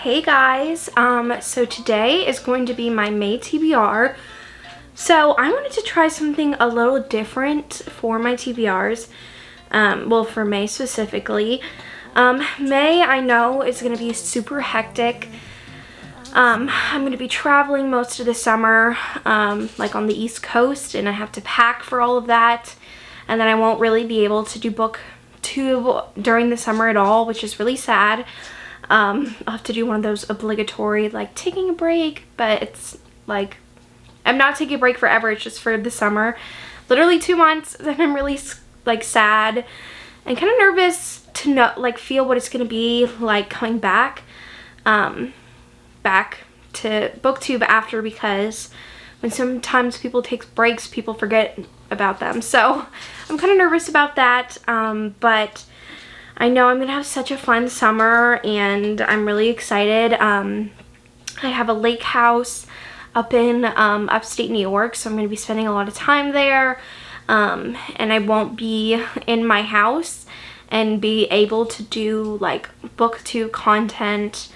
Hey guys, so today is going to be my May TBR. So I wanted to try something a little different for my TBRs, well, for May specifically. May, I know, is going to be super hectic. I'm going to be traveling most of the summer, like on the East Coast, and I have to pack for all of that. And then I won't really be able to do booktube during the summer at all, which is really sad. I'll have to do one of those obligatory, like, taking a break, but it's like, I'm not taking a break forever, it's just for the summer. Literally 2 months, and I'm really, like, sad and kind of nervous to know, like, feel what it's gonna be like coming back, back to booktube after, because when sometimes people take breaks, people forget about them. So I'm kind of nervous about that, but I know I'm going to have such a fun summer, and I'm really excited. I have a lake house up in upstate New York, so I'm going to be spending a lot of time there, and I won't be in my house and be able to do like booktube content,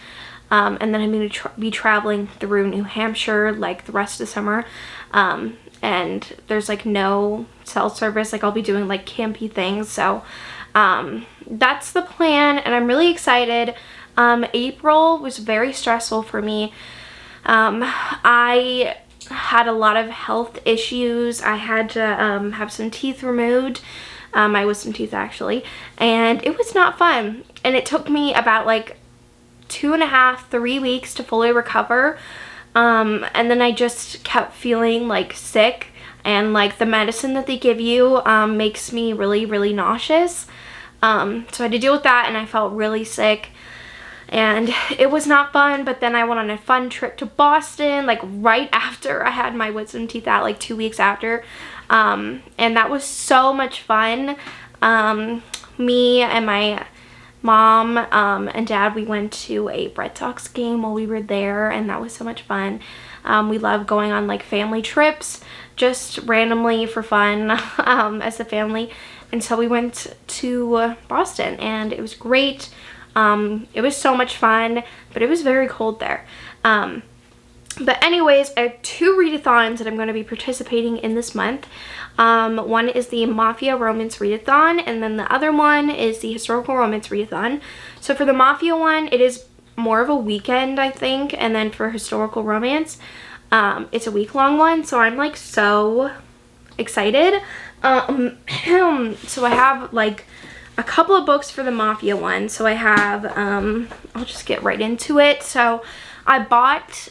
and then I'm going to be traveling through New Hampshire like the rest of the summer, and there's like no cell service. Like, I'll be doing like campy things, so that's the plan, and I'm really excited. April was very stressful for me. I had a lot of health issues. I had to have some teeth removed, my wisdom teeth actually, and it was not fun, and it took me about like 2.5 to 3 weeks to fully recover, and then I just kept feeling like sick, and like the medicine that they give you makes me really nauseous. So I had to deal with that, and I felt really sick, and it was not fun. But then I went on a fun trip to Boston, like right after I had my wisdom teeth out, like 2 weeks after, and that was so much fun. Me and my mom and dad, we went to a Red Sox game while we were there, and that was so much fun. We love going on like family trips, just randomly for fun, as a family. And so we went to Boston, and it was great. It was so much fun, but it was very cold there. But anyways, I have 2 readathons that I'm going to be participating in this month. One is the Mafia romance readathon, and then the other one is the historical romance readathon. So for the Mafia one, it is more of a weekend, I think, and then for historical romance, it's a week-long one. So I'm like so excited. So I have like a couple of books for the Mafia one. So I have, I'll just get right into it. So I bought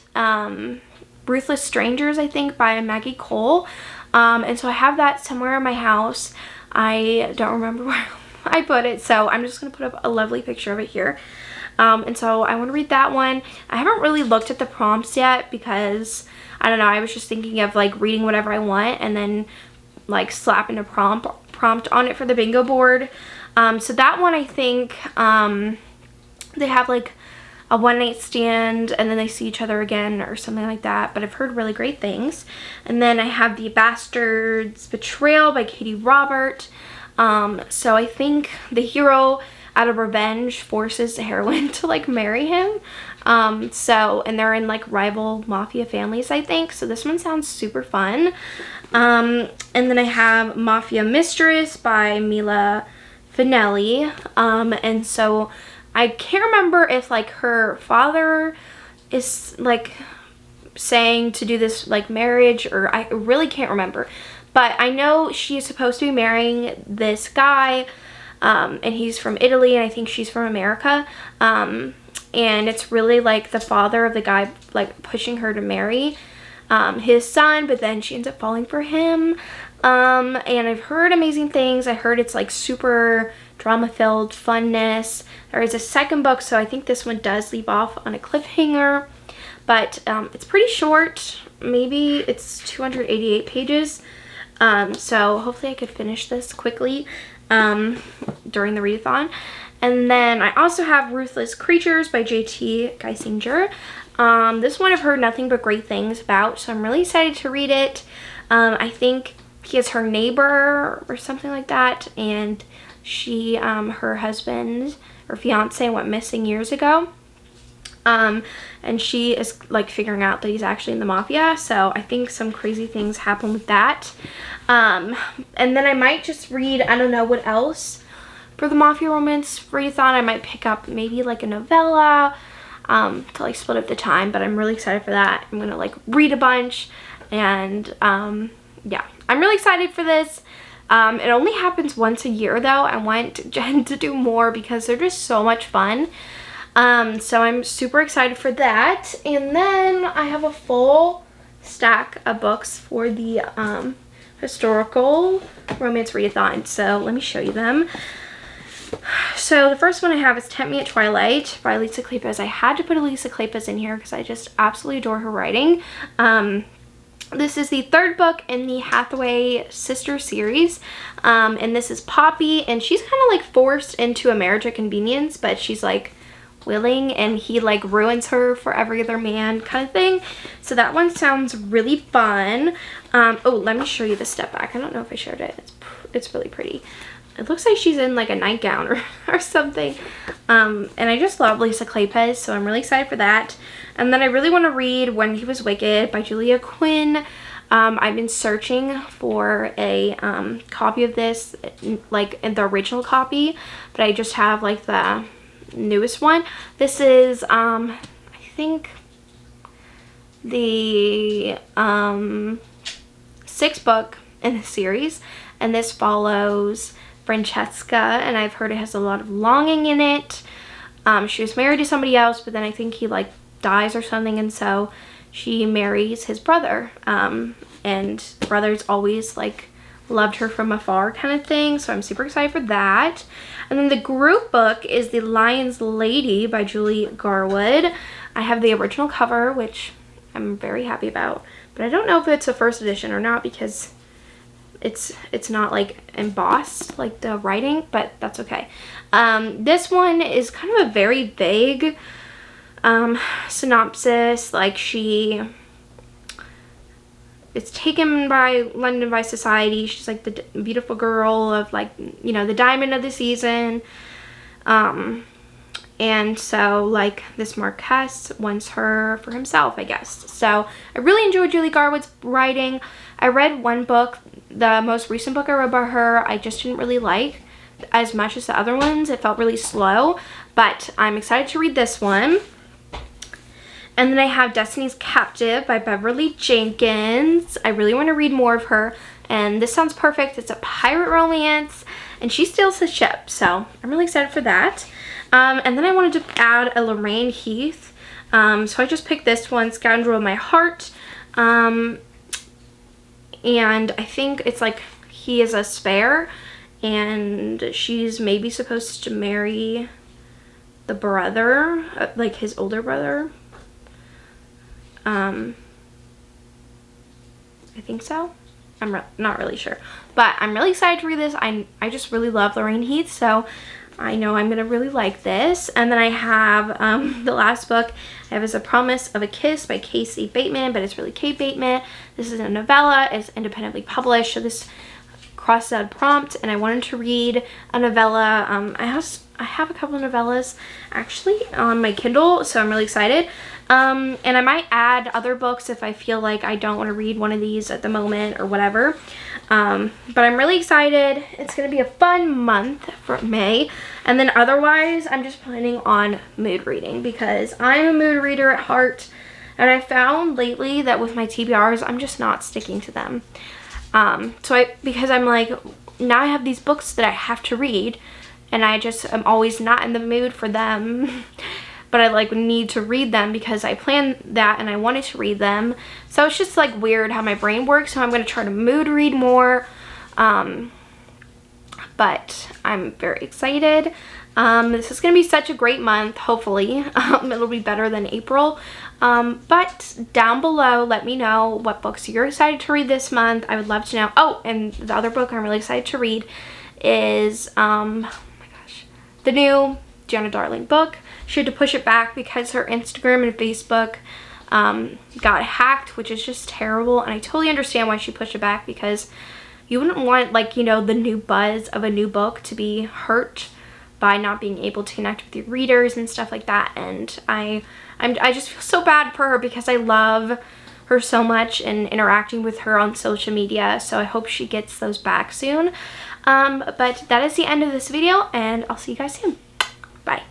Ruthless Strangers, I think, by Maggie Cole. And so I have that somewhere in my house. I don't remember where I put it, so I'm just going to put up a lovely picture of it here. And so I want to read that one. I haven't really looked at the prompts yet because, I don't know, I was just thinking of like reading whatever I want and then like slapping a prompt on it for the bingo board. So that one, I think, they have like a one-night stand and then they see each other again or something like that, but I've heard really great things. And then I have The Bastard's Betrayal by Katie Robert. So I think the hero, out of revenge, forces the heroine to like marry him. And they're in like rival mafia families, I think. So this one sounds super fun. And then I have Mafia Mistress by Mila Fenelli. And so I can't remember if like her father is like saying to do this like marriage, or I really can't remember. But I know she is supposed to be marrying this guy, and he's from Italy, and I think she's from America. And it's really like the father of the guy like pushing her to marry his son, but then she ends up falling for him. And I've heard amazing things. I heard it's like super drama-filled funness. There is a second book, so I think this one does leave off on a cliffhanger, but it's pretty short. Maybe it's 288 pages. So hopefully I could finish this quickly during the readathon. And then I also have Ruthless Creatures by J.T. Geisinger. This one I've heard nothing but great things about, so I'm really excited to read it. I think he is her neighbor or something like that, and she, her husband or fiance went missing years ago. And she is like figuring out that he's actually in the Mafia, so I think some crazy things happen with that. And then I might just read, I don't know what else for the Mafia romance readathon. I might pick up maybe like a novella to like split up the time, but I'm really excited for that. I'm gonna like read a bunch, and yeah, I'm really excited for this. It only happens once a year though. I want Jen to do more because they're just so much fun. So I'm super excited for that. And then I have a full stack of books for the historical romance readathon. So let me show you them. So the first one I have is Tempt Me at Twilight by Lisa Kleypas. I had to put Lisa Kleypas in here because I just absolutely adore her writing. This is the third book in the Hathaway sister series, and this is Poppy, and she's kind of like forced into a marriage of convenience, but she's like willing, and he like ruins her for every other man kind of thing. So that one sounds really fun. Oh, let me show you the step back. I don't know if I showed it. It's really pretty. It looks like she's in like a nightgown or something. And I just love Lisa Kleypas, so I'm really excited for that. And then I really want to read When He Was Wicked by Julia Quinn. I've been searching for a copy of this, like in the original copy, but I just have like the newest one. This is I think the 6th book in the series, and this follows Francesca, and I've heard it has a lot of longing in it. She was married to somebody else, but then I think he like dies or something, and so she marries his brother, and the brother's always like loved her from afar kind of thing, so I'm super excited for that. And then the group book is The Lion's Lady by Julie Garwood. I have the original cover, which I'm very happy about, but I don't know if it's a first edition or not because it's not like embossed like the writing, but that's okay. This one is kind of a very vague synopsis. Like it's taken by London by society. She's like the beautiful girl of like, you know, the diamond of the season. And so like this Marquess wants her for himself, I guess. So I really enjoyed Julie Garwood's writing. I read one book, the most recent book I read by her, I just didn't really like as much as the other ones. It felt really slow, but I'm excited to read this one. And then I have Destiny's Captive by Beverly Jenkins. I really want to read more of her, and this sounds perfect. It's a pirate romance, and she steals the ship, so I'm really excited for that. And then I wanted to add a Lorraine Heath, so I just picked this one, Scoundrel of My Heart. And I think it's like he is a spare, and she's maybe supposed to marry the brother, like his older brother. I think so. I'm not really sure, but I'm really excited to read this. I just really love Lorraine Heath, so I know I'm gonna really like this. And then I have the last book I have is A Promise of a Kiss by Casey Bateman, but it's really Kate Bateman. This is a novella. It's independently published, so this crosses out a prompt, and I wanted to read a novella. I have a couple of novellas actually on my Kindle, so I'm really excited. And I might add other books if I feel like I don't want to read one of these at the moment or whatever. But I'm really excited. It's going to be a fun month for May. And then otherwise, I'm just planning on mood reading because I'm a mood reader at heart. And I found lately that with my TBRs, I'm just not sticking to them. Because I'm like, now I have these books that I have to read, and I just am always not in the mood for them. But I like need to read them because I planned that and I wanted to read them. So it's just like weird how my brain works. So I'm going to try to mood read more. But I'm very excited. This is going to be such a great month, hopefully. It'll be better than April. But down below, let me know what books you're excited to read this month. I would love to know. Oh, and the other book I'm really excited to read is, oh my gosh, the new Gianna Darling book. She had to push it back because her Instagram and Facebook got hacked, which is just terrible. And I totally understand why she pushed it back, because you wouldn't want, like, you know, the new buzz of a new book to be hurt by not being able to connect with your readers and stuff like that. And I I just feel so bad for her because I love her so much and interacting with her on social media. So I hope she gets those back soon. But that is the end of this video, and I'll see you guys soon. Bye.